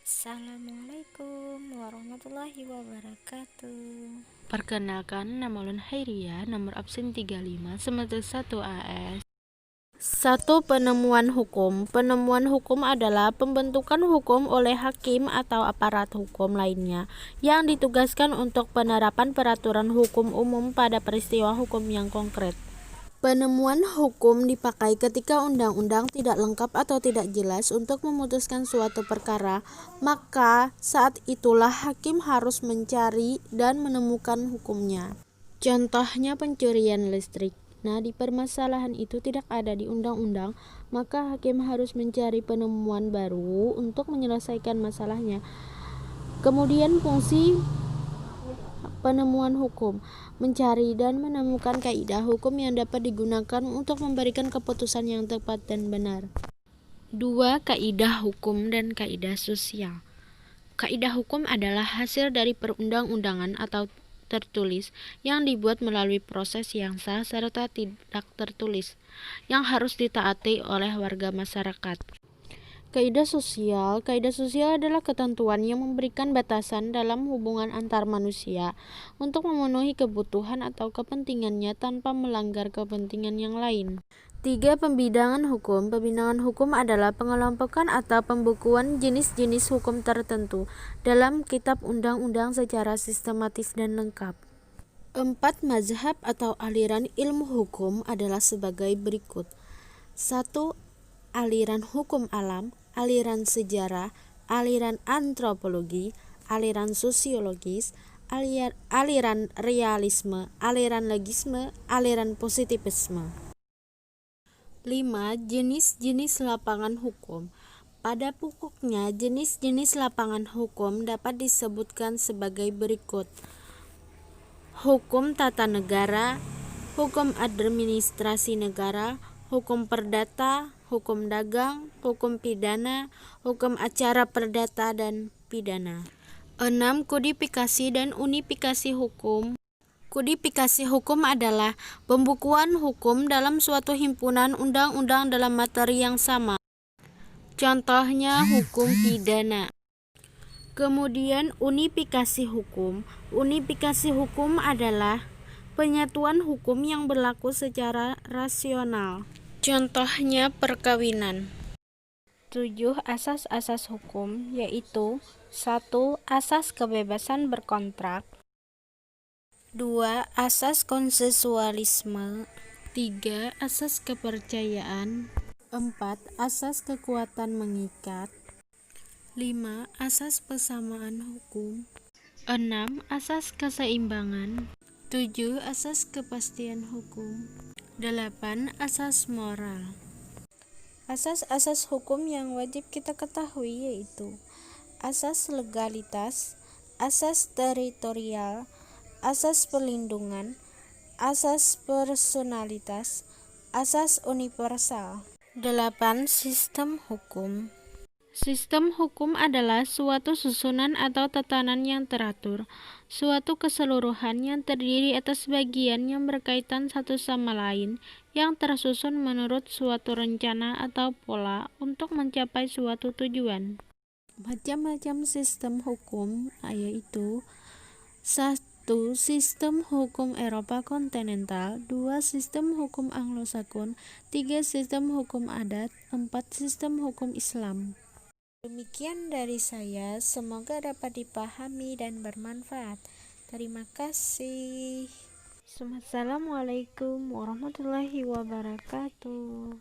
Assalamualaikum warahmatullahi wabarakatuh. Perkenalkan, nama Ulun Hairia, nomor absen 35, semester 1 AS. 1. Penemuan hukum. Penemuan hukum adalah pembentukan hukum oleh hakim atau aparat hukum lainnya yang ditugaskan untuk penerapan peraturan hukum umum pada peristiwa hukum yang konkret. Penemuan hukum dipakai ketika undang-undang tidak lengkap atau tidak jelas untuk memutuskan suatu perkara, maka saat itulah hakim harus mencari dan menemukan hukumnya. Contohnya pencurian listrik. Nah, di permasalahan itu tidak ada di undang-undang, maka hakim harus mencari penemuan baru untuk menyelesaikan masalahnya. Kemudian fungsi penemuan hukum, mencari dan menemukan kaidah hukum yang dapat digunakan untuk memberikan keputusan yang tepat dan benar. 2. Kaidah hukum dan kaidah sosial. Kaidah hukum adalah hasil dari perundang-undangan atau tertulis yang dibuat melalui proses yang sah serta tidak tertulis, yang harus ditaati oleh warga masyarakat. Kaidah sosial adalah ketentuan yang memberikan batasan dalam hubungan antar manusia untuk memenuhi kebutuhan atau kepentingannya tanpa melanggar kepentingan yang lain. 3. Pembidangan hukum. Pembidangan hukum adalah pengelompokan atau pembukuan jenis-jenis hukum tertentu dalam kitab undang-undang secara sistematis dan lengkap. 4. Mazhab atau aliran ilmu hukum adalah sebagai berikut. 1. Aliran hukum alam, aliran sejarah, aliran antropologi, aliran sosiologis, aliran realisme, aliran logisme, aliran positivisme. 5. Jenis-jenis lapangan hukum. Pada pokoknya, jenis-jenis lapangan hukum dapat disebutkan sebagai berikut. Hukum tata negara, hukum administrasi negara, hukum perdata, hukum dagang, hukum pidana, hukum acara perdata dan pidana. 6. Kodifikasi dan unifikasi hukum. Kodifikasi hukum adalah pembukuan hukum dalam suatu himpunan undang-undang dalam materi yang sama. Contohnya hukum pidana. Kemudian unifikasi hukum. Unifikasi hukum adalah penyatuan hukum yang berlaku secara rasional. Contohnya perkawinan. 7. Asas-asas hukum, yaitu 1. Asas kebebasan berkontrak, 2. Asas konsensualisme, 3. Asas kepercayaan, 4. Asas kekuatan mengikat, 5. Asas persamaan hukum, 6. Asas keseimbangan, 7. Asas kepastian hukum, 8. Asas moral. Asas-asas hukum yang wajib kita ketahui yaitu asas legalitas, asas teritorial, asas perlindungan, asas personalitas, asas universal. 8. Sistem hukum. Sistem hukum adalah suatu susunan atau tatanan yang teratur, suatu keseluruhan yang terdiri atas bagian yang berkaitan satu sama lain, yang tersusun menurut suatu rencana atau pola untuk mencapai suatu tujuan. Macam-macam sistem hukum yaitu 1. Sistem hukum Eropa kontinental, 2. Sistem hukum Anglo-Saxon, 3. Sistem hukum adat, 4. Sistem hukum Islam. Demikian dari saya, semoga dapat dipahami dan bermanfaat. Terima kasih. Assalamualaikum warahmatullahi wabarakatuh.